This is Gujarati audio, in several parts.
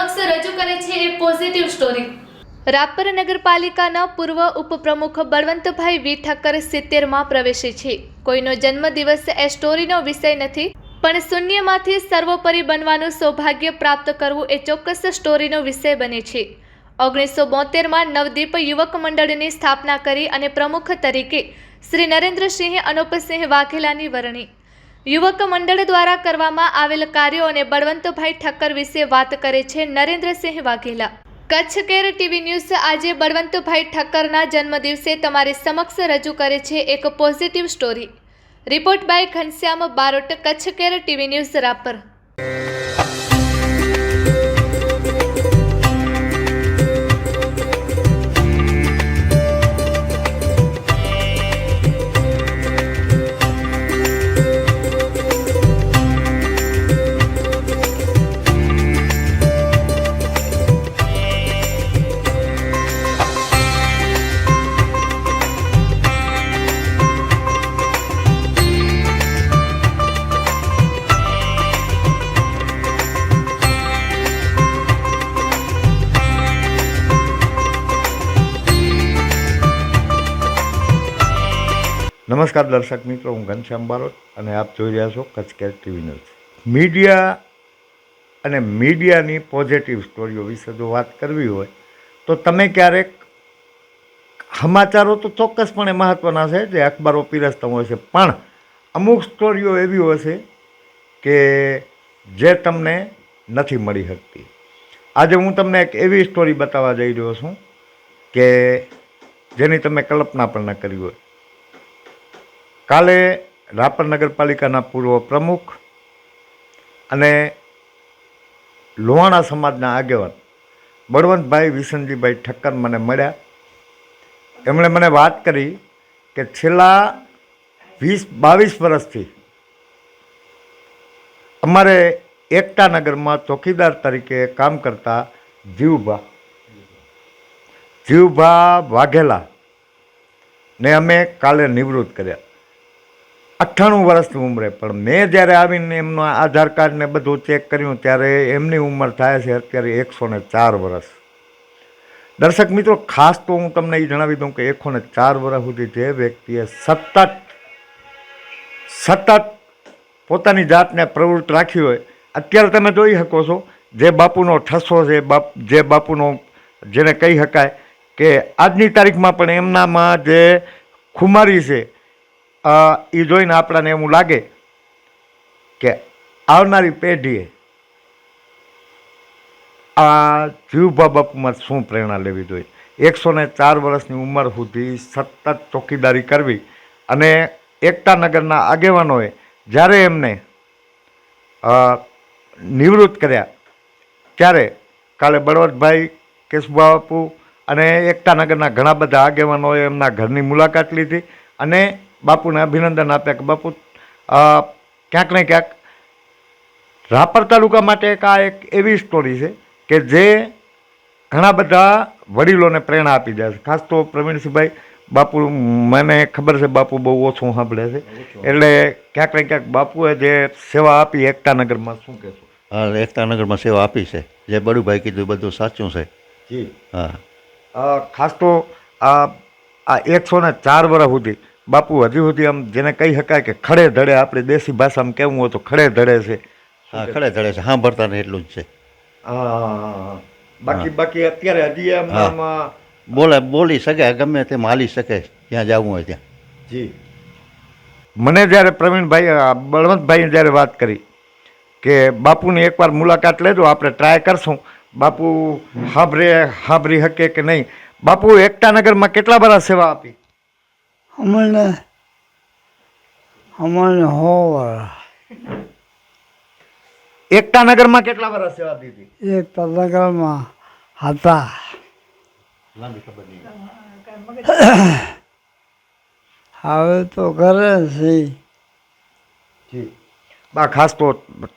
સમક્ષ રજૂ કરે છે એક પોઝિટિવ સ્ટોરી। રાપર નગરપાલિકાના પૂર્વ ઉપપ્રમુખ બળવંતભાઈ વી ઠક્કર 70માં પ્રવેશે છે। કોઈનો જન્મદિવસ એ સ્ટોરીનો વિષય નથી, પણ શૂન્યમાંથી સર્વોપરી બનવાનું સૌભાગ્ય પ્રાપ્ત કરવું એ ચોક્કસ સ્ટોરીનો વિષય બને છે। 1972માં નવદીપ યુવક મંડળની સ્થાપના કરી અને પ્રમુખ તરીકે શ્રી નરેન્દ્રસિંહ અનુપસિંહ વાઘેલાની વરણી। યુવક મંડળ દ્વારા કરવામાં આવેલ કાર્યો અને બળવંતભાઈ ઠક્કર વિશે વાત કરે છે Narendrasinh Vaghela. Kutch care TV news આજે બળવંતભાઈ ઠક્કરના જન્મદિવસે તમારી સમક્ષ રજૂ કરે છે એક positive story. Report by Ghanshyam Barot, Kutch care TV news, Rapar. નમસ્કાર દર્શક મિત્રો, હું ઘનશ્યામ બારોટ અને આપ જોઈ રહ્યા છો Kutch care TV news. Media અને મીડિયાની પોઝિટિવ સ્ટોરીઓ વિશે જો વાત કરવી હોય તો તમે ક્યારેક સમાચારો તો ચોક્કસપણે મહત્ત્વના છે જે અખબારો પીરસતા હોય છે, પણ અમુક સ્ટોરીઓ એવી હોય છે કે જે તમને નથી મળી શકતી। આજે હું તમને એક એવી સ્ટોરી બતાવવા જઈ રહ્યો છું કે જેની તમે કલ્પના પણ ન કરી હોય। કાલે રાપર નગરપાલિકાના પૂર્વ પ્રમુખ અને લોહાણા સમાજના આગેવાન બળવંતભાઈ વિસનજીભાઈ ઠક્કર મને મળ્યા। એમણે મને વાત કરી કે છેલ્લા 20-22 વર્ષથી અમારે એકતા નગરમાં ચોકીદાર તરીકે કામ કરતા જીવભા વાઘેલા ને અમે કાલે નિવૃત્ત કર્યા। 98 વર્ષની ઉંમરે, પણ મેં જ્યારે આવીને એમનો આધાર કાર્ડ ને બધું ચેક કર્યું ત્યારે એમની ઉંમર થાય છે અત્યારે 104 વર્ષ। દર્શક મિત્રો, ખાસ તો હું તમને એ જણાવી દઉં કે 104 વર્ષ સુધી જે વ્યક્તિએ સતત પોતાની જાતને પ્રવૃત્ત રાખી હોય, અત્યારે તમે જોઈ શકો છો જે બાપુનો ઠસ્સો છે, જે બાપુનો જેને કહી શકાય કે આજની તારીખમાં પણ એમનામાં જે ખુમારી છે એ જોઈને આપણને એવું લાગે કે આવનારી પેઢીએ આ જીવભા બાપુમાં શું પ્રેરણા લેવી જોઈએ। 104 વર્ષની ઉંમર સુધી સતત ચોકીદારી કરવી અને એકતા નગરના આગેવાનોએ જ્યારે એમને નિવૃત્ત કર્યા ત્યારે કાલે બળવંતભાઈ કેશુભા બાપુ અને એકતા નગરના ઘણા બધા આગેવાનોએ એમના ઘરની મુલાકાત લીધી અને બાપુને અભિનંદન આપ્યા કે બાપુ ક્યાંક ને ક્યાંક રાપર તાલુકા માટે એક એવી સ્ટોરી છે કે જે ઘણા બધા વડીલોને પ્રેરણા આપી જાય છે। ખાસ તો પ્રવીણસિંહભાઈ બાપુ, મને ખબર છે બાપુ બહુ ઓછું સાંભળે છે, એટલે ક્યાંક ને ક્યાંક બાપુએ જે સેવા આપી એકતા નગરમાં શું કહેશો? હા, એકતા નગરમાં સેવા આપી છે, જે બડુભાઈ કીધું બધું સાચું છે। જી હા, ખાસ તો આ 104 વર્ષ સુધી બાપુ હજી સુધી આમ જેને કહી શકાય કે ખડે ધડે, આપણે દેશી ભાષામાં કહેવું હોય તો ખડે ધડે છે। હા, ખડે ધડે છે, સાંભળતા ને એટલું જ છે। હા, બાકી અત્યારે હજી એમ બોલી શકે, ગમે તેમ હાલી શકે, જ્યાં જવું હોય ત્યાં। જી, મને જ્યારે પ્રવીણભાઈ બળવંતભાઈએ જ્યારે વાત કરી કે બાપુની એકવાર મુલાકાત લેજો, આપણે ટ્રાય કરશું, બાપુ સાંભળી શકે કે નહીં। બાપુ એકતા નગરમાં કેટલા વર્ષ સેવા આપી? અમને 100 વર્ષ। એકતા નગરમાં કેટલા વર્ષ સેવા દીધી? એકતા નગરમાં હતા હવે તો કરે છે। જી બા, ખાસ તો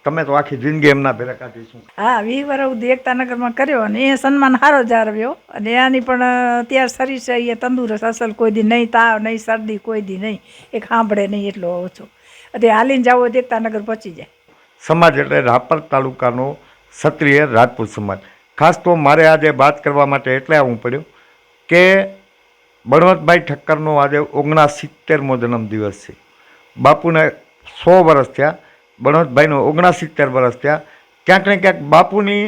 તમે તો આખી જિંદગી એમના ભેરા કાઢીશું। હા, 20 વર્ષ સુધી એકતા નગરમાં કર્યો અને એ સન્માન સારો જાળવ્યો અને એની પણ અત્યારે શરીર છે એ તંદુરસ્ત અસલ, કોઈ દી નહીં તાવ, નહીં શરદી, કોઈ દી નહીં, એક સાંભળે નહીં એટલો ઓછો, એટલે હાલીને જવું હોય તો એકતા નગર પહોંચી જાય। સમાજ એટલે રાપર તાલુકાનો ક્ષત્રિય રાજપૂત સમાજ, ખાસ તો મારે આજે વાત કરવા માટે એટલે આવવું પડ્યું કે બળવંતભાઈ ઠક્કરનો આજે 69મો જન્મદિવસ છે. બાપુને 100 વર્ષ થયા, બળવંતભાઈનો 69 વર્ષ થયા. ક્યાંક ને ક્યાંક બાપુની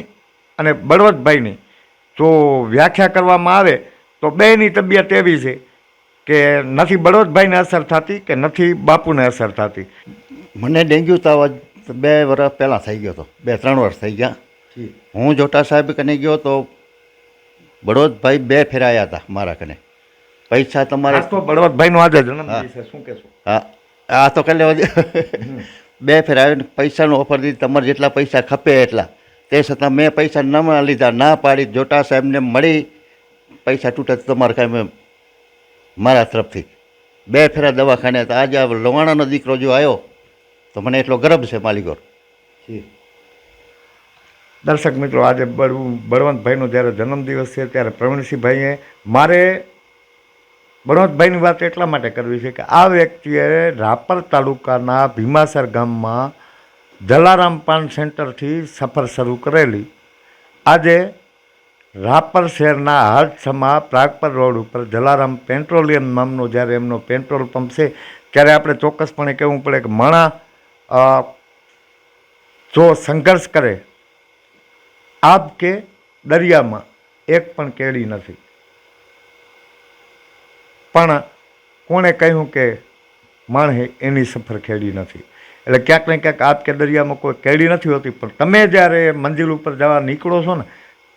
અને બળવંતભાઈની જો વ્યાખ્યા કરવામાં આવે તો બેયની તબિયત એવી છે કે નથી બળવંતભાઈને અસર થતી કે નથી બાપુને અસર થતી. મને ડેન્ગ્યુ તાવ 2 વર્ષ પહેલાં થઈ ગયો હતો, 2-3 વર્ષ થઈ ગયા. હું જોટા સાહેબ કને ગયો તો બળવંતભાઈ 2 ફેરાયા હતા મારા કને. પૈસા તમારે ખાસ તો બળવંતભાઈનો આજે જન્મદિવસ છે, શું કહેશો? હા, આ તો કાલે 2 ફેરાયો. પૈસાનો ઓફર દીધી, તમારે જેટલા પૈસા ખપે એટલા. તે છતાં મેં પૈસા ન લીધા, ના પાડી. જોટા સાહેબને મળી પૈસા તૂટે તો તમારે કાંઈ મારા તરફથી 2 ફેરા દવાખાને. તો આજે આ લવાણાનો દીકરો જો આવ્યો તો મને એટલો ગર્વ છે માલિકોર. દર્શક મિત્રો, આજે બળવંતભાઈનો જ્યારે જન્મદિવસ છે ત્યારે પ્રવીણસિંહભાઈએ મારે બળવંતભાઈની વાત એટલા માટે કરવી છે કે આ વ્યક્તિએ રાપર તાલુકાના ભીમાસર ગામમાં જલારામ પાન સેન્ટરથી સફર શરૂ કરેલી. આજે રાપર શહેરના હાથસમા પ્રાગપર રોડ ઉપર જલારામ પેટ્રોલિયમ નામનો જ્યારે એમનો પેટ્રોલ પંપ છે ત્યારે આપણે ચોક્કસપણે કહેવું પડે કે માણા જો સંઘર્ષ કરે આબ કે દરિયામાં એક પણ કેડી નથી, પણ કોણે કહ્યું કે માણસે એની સફર ખેડી નથી. એટલે ક્યાંક ને ક્યાંક આબ કે દરિયામાં કોઈ કેડી નથી હોતી, પણ તમે જ્યારે મંજિલ ઉપર જવા નીકળો છો ને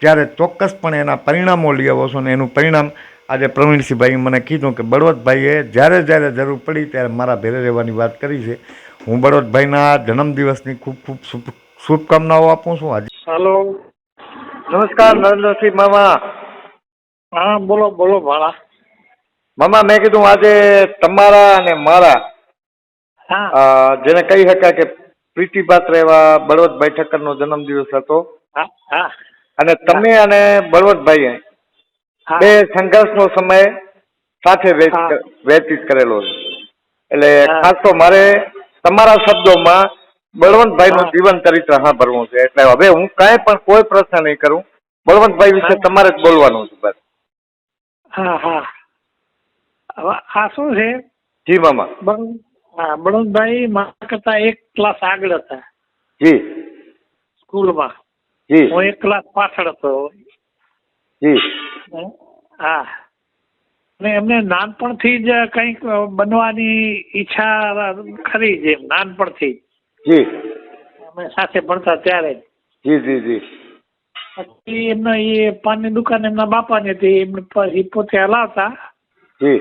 ત્યારે ચોક્કસપણે એના પરિણામો લઈ આવો છો. ને એનું પરિણામ આજે પ્રવીણસિંહભાઈએ મને કીધું કે બળવંતભાઈએ જ્યારે જ્યારે જરૂર પડી ત્યારે મારા ભેરે રહેવાની વાત કરી છે. હું બળવંતભાઈના જન્મદિવસની ખૂબ ખૂબ શુભકામનાઓ આપું છું. આજે હેલો, નમસ્કાર નરેન્દ્રસિંહ મામા. હા બોલો બોલો ભાણા. મામા, મેં કીધું આજે તમારા અને મારા હા જેને કહી શકાય કે પ્રીતિપાત્ર એવા બળવંતભાઈ ઠક્કરનો જન્મદિવસ હતો. હા હા અને તમે અને બળવંતભાઈએ હા. બે સંઘર્ષનો સમય સાથે વ્યતીત કરેલો છે. એટલે હા. ખાસ તો મારે તમારા શબ્દોમાં બળવંતભાઈનું હા. જીવન ચરિત્ર સાંભળવું છે. એટલે હવે હું કાંઈ પણ કોઈ પ્રશ્ન નહીં કરું, બળવંતભાઈ વિશે હા. તમારે જ બોલવાનું છે બસ. હા હા હવે આ શું છે જી મામા. બળવંતભાઈ મારા કરતા 1 ક્લાસ આગળ હતા જી સ્કૂલમાં. જી હું 1 ક્લાસ પાછળ હતો. જી હા, અને એમને નાનપણથી જ કંઈક બનવાની ઈચ્છા ખરી છે, નાનપણથી જી અમે સાથે ભણતા ત્યારે જ. જી જી જી પછી એમના એ પાનની દુકાન એમના બાપાની હતી, એમને પછી પોતે હલાવતા. જી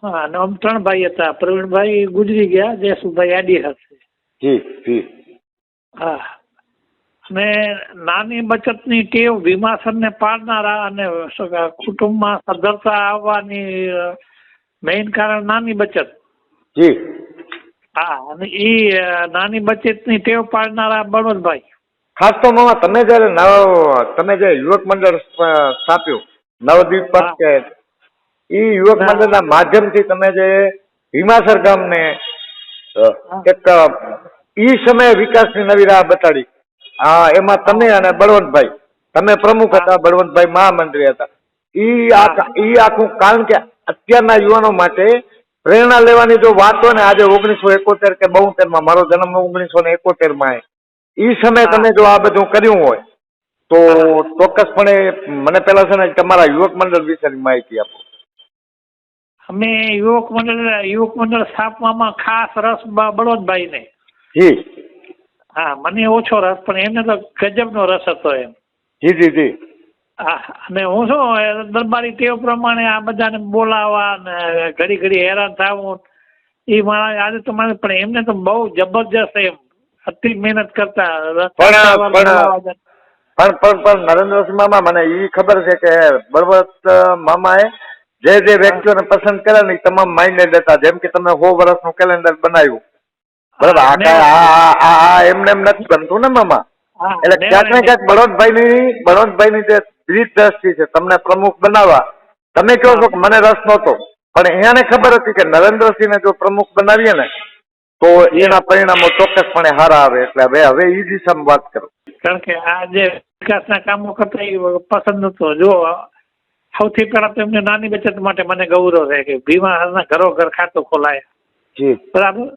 હા, અને આમ 3 ભાઈ હતા. પ્રવીણભાઈ ગુજરી ગયા, જયસુભાઈ આડી હશે. જી જી હા, અને નાની બચતની ટેવ ભીમાસરને પાડનારા અને કુટુંબમાં સદ્ધરતા આવવાની મેઇન કારણ નાની બચત. જી હા, અને એ નાની બચતની ટેવ પાડનારા બળવંતભાઈ. ખાસ તો મામા તમે તમે જે યુવક મંડળ સ્થાપ્યું નવદીપ હા. પંચાયત, એ યુવક હા. મંડળના માધ્યમથી તમે જે ભીમાસર ગામને એક ઈ સમયે વિકાસની નવી રાહ બતાડી, એમાં તમે અને બળવંતભાઈ, તમે પ્રમુખ હતા, બળવંતભાઈ મહામંત્રી હતા. ઈ આખું, કારણ કે અત્યારના યુવાનો માટે પ્રેરણા લેવાની જો વાત હોય ને, આજે 1971 કે 72 મારો જન્મ 1971 ઈ સમયે તમે જો આ બધું કર્યું હોય તો ચોક્કસપણે મને પેલા છે ને તમારા યુવક મંડળ વિશેની માહિતી આપો. અમે યુવક મંડળ સ્થાપવામાં ખાસ રસ બળવંતભાઈને. જી હા, મને ઓછો રસ, પણ એમને તો ગજબનો રસ હતો એમ. જી જી જી હા, અને હું શું દરબારી ટેવ પ્રમાણે આ બધાને બોલાવવા ને ઘડી ઘડી હેરાન થવું, એ મારા આજે તો મને, પણ એમને તો બહુ જબરજસ્ત એમ અતિ મહેનત કરતા. પણ નરેન્દ્રસિંહ મામા, મને એ ખબર છે કે બળવંત મામાએ જે વ્યક્તિઓને પસંદ કર્યા ને તમામ માઇન્ડેડ હતા. જેમ કે તમે 100 વર્ષનું કેલેન્ડર બનાવ્યું, બરાબર, આ એમને એમ નથી બનતું ને મામા. એટલે ક્યાંક ને ક્યાંક બળવંતભાઈની જે દીર્ઘ દ્રષ્ટિ છે, તમને પ્રમુખ બનાવવા, તમે કહો છો કે મને રસ નહોતો, પણ અહીંયાને ખબર હતી કે નરેન્દ્રસિંહને જો પ્રમુખ બનાવીએ ને તો એના પરિણામો ચોક્કસપણે સારા આવે. એટલે હવે એ દિશામાં વાત કરો. કારણ કે આ જે વિકાસના કામો કરતા એ પસંદ નતો. જો સૌથી પહેલા તો એમને નાની બચત માટે મને ગૌરવ છે કે ભીમાસરના ઘરો ઘર ખાતું ખોલાયા. જી બરાબર.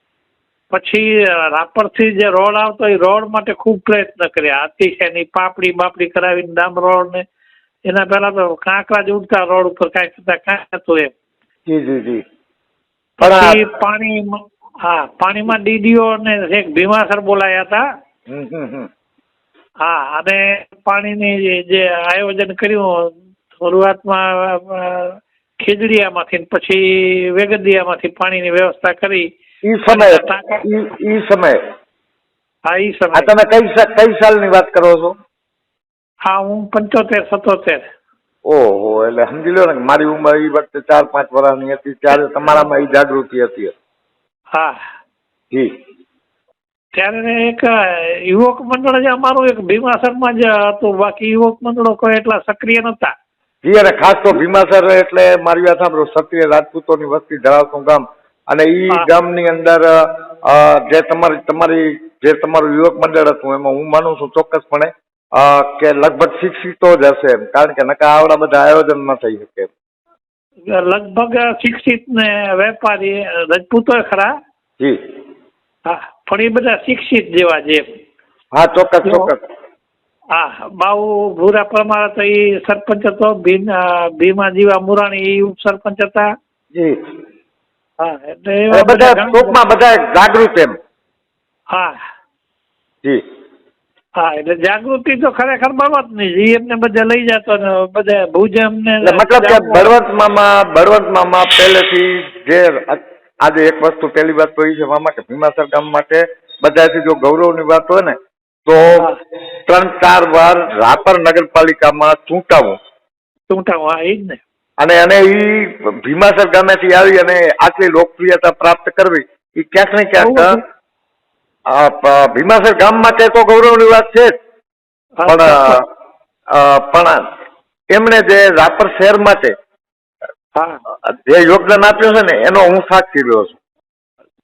પછી રાપરથી જે રોડ આવતો એ રોડ માટે ખૂબ પ્રયત્ન કર્યા. અતિશયની પાપડી બાપડી કરાવીને ડામ રોડ ને એના પહેલા તો કાંકરા જ ઉડતા રોડ ઉપર કાંઈ થતા કાંઈ હતું એમ. જી જી જી પછી પાણીમાં ડીડીઓ ને એક ભીમાસર બોલાયા હતા. હા, અને પાણીની જે આયોજન કર્યું શરૂઆતમાં ખીજડીયામાંથી પછી વેગદિયામાંથી પાણીની વ્યવસ્થા કરી. ઈ સમય હા, ઈ સમય. આ તમે કઈ સાલની વાત કરો છો? હા, હું 75-77. ઓહો, એટલે સમજી લો ને કે મારી ઉંમર એ વખતે 4-5 વર્ષની હતી ત્યારે તમારામાં એ જાગૃતિ હતી. હા જી. ત્યારે એક યુવક મંડળ જે અમારું એક ભીમાસરમાં જ હતું. બાકી યુવક મંડળો કોઈ એટલા સક્રિય નતા. જી, અને ખાસ તો ભીમાસર એટલે મારી વાત સાંભળો, ક્ષત્રિય રાજપૂતોની વસ્તી ધરાવતું ગામ, અને ઈ ગામની અંદર જે તમારું યુવક મંડળ હતું એમાં હું માનું છું ચોક્કસપણે કે લગભગ શિક્ષિતો જ હશે એમ, કારણ કે નકા આવડા બધા આયોજન ન થઈ શકે. લગભગ શિક્ષિત ને વેપારી રજપૂતો ખરા. જી. હા, પણ એ બધા શિક્ષિત જેવા છે. હા, ચોક્કસ. હા, બાઉ ભૂરા પરમાર તો એ સરપંચ હતો. ભીમા જીવા મુરાણી એ ઉપસરપંચ હતા. જી. હા, એટલે બધા ટૂંકમાં બધા જાગૃત એમ. હા જી. હા, એટલે જાગૃતિ તો ખરેખર બળવંતની એમને બધા લઈ જતો ને બધા ભુજ એમને મતલબ કે બળવંતમાં પહેલેથી જે આજે એક વસ્તુ પહેલી વાત તો એ છે મામા કે ભીમાસર ગામ માટે બધાથી જો ગૌરવની વાત હોય ને તો 3-4 વાર રાપર નગરપાલિકામાં ચૂંટાવું. હા, એ જ ને. અને ઈ ભીમાસર ગામેથી આવી અને આટલી લોકપ્રિયતા પ્રાપ્ત કરવી એ ક્યાંક ને ક્યાંક ભીમાસર ગામ માટે તો ગૌરવની વાત છે જ, પણ એમણે જે રાપર શહેર માટે જે યોગદાન આપ્યું છે ને એનો હું સાક્ષી રહ્યો છું.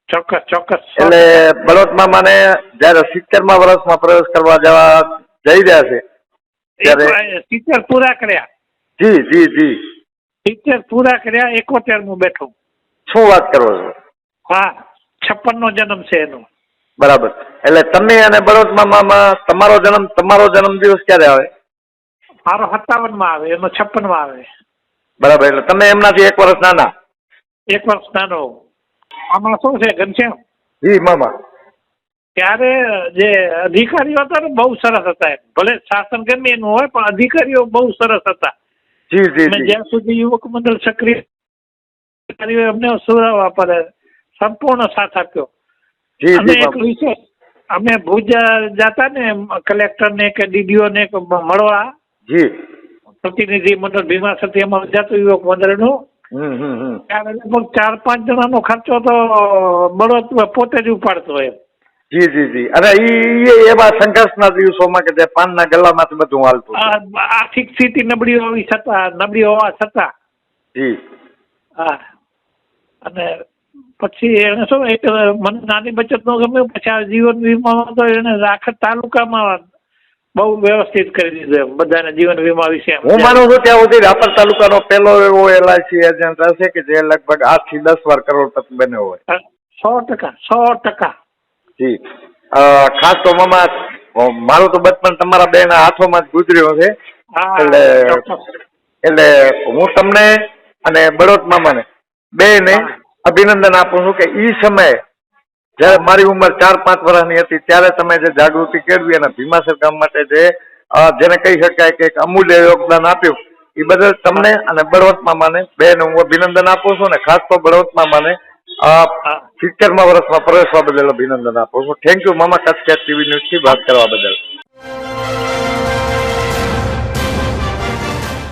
ચોક્કસ. એટલે બળવંત મામાને જયારે 70મા વર્ષમાં પ્રવેશ કરવા જઈ રહ્યા છે ત્યારે 70 પૂરા કર્યા. જી 70 પૂરા કર્યા. 71મું બેઠું. શું વાત કરો છો? હા, 56નો જન્મ છે એનો. બરાબર. એટલે તમે અને બળવંત મામામાં તમારો જન્મ દિવસ ક્યારે આવે? મારો 57માં આવે, એનો 56માં આવે. બરાબર. એટલે તમે એમનાથી 1 વર્ષ નાના? 1 વર્ષ નાનો. આમાં શું છે ઘનશ્યામ? જી મામા. ત્યારે જે અધિકારીઓ હતા ને બહુ સરસ હતા. ભલે શાસન ગમે એનું હોય પણ અધિકારીઓ બહુ સરસ હતા. જી. જ્યાં સુધી યુવક મંડળ સક્રિય અધિકારીઓ અમને સુરાવા પર સંપૂર્ણ સાથ આપ્યો. અને એક વિશેષ અમે ભુજ જતા ને કલેક્ટર ને કે ડીડીઓ ને મળવા. જી. પ્રતિનિધિ મંડળ ભીમાસરથી અમારું જતું યુવક મંડળનું. ત્યારે લગભગ 4-5 જણાનો ખર્ચો તો બળવંત પોતે જ ઉપાડતો એમ. જી. અને એવા સંઘર્ષના દિવસોમાં કે જે પાનના ગલ્લામાંથી બધું હાલતું. આર્થિક સ્થિતિ નબળી હોવા છતાં. જી. હા, અને પછી એને શું એક મને નાની બચત નો ગમ્યું. પછી આ જીવન વીમા તો એને આખા તાલુકામાં બહુ વ્યવસ્થિત કરી દીધું એમ બધાને જીવન વીમા વિશે. હું માનું છું ત્યાં સુધી રાપર તાલુકાનો પહેલો એવો LIC એજન્ટ હશે કે જે લગભગ 8 થી 10 વાર કરોડપતિ બન્યો હોય. 100%. જી. ખાસ તો મામા મારું તો બચપન તમારા બેના હાથોમાં જ ગુજર્યો છે. એટલે હું તમને અને બળવંત મામાને બેને અભિનંદન આપું છું કે ઈ સમયે જયારે મારી ઉંમર 4-5 વર્ષની હતી ત્યારે તમે જે જાગૃતિ કેળવી અને ભીમાસર ગામ માટે જેને કહી શકાય કે એક અમૂલ્ય યોગદાન આપ્યું એ બદલ તમને અને બળવંત મામાને બેને હું અભિનંદન આપું છું. અને ખાસ તો બળવંત મામાને 70મા વર્ષમાં પ્રવેશવા બદલ અભિનંદન આપું છું. થેન્ક યુ મામા, કચ્છ ટીવી ન્યૂઝથી વાત કરવા બદલ.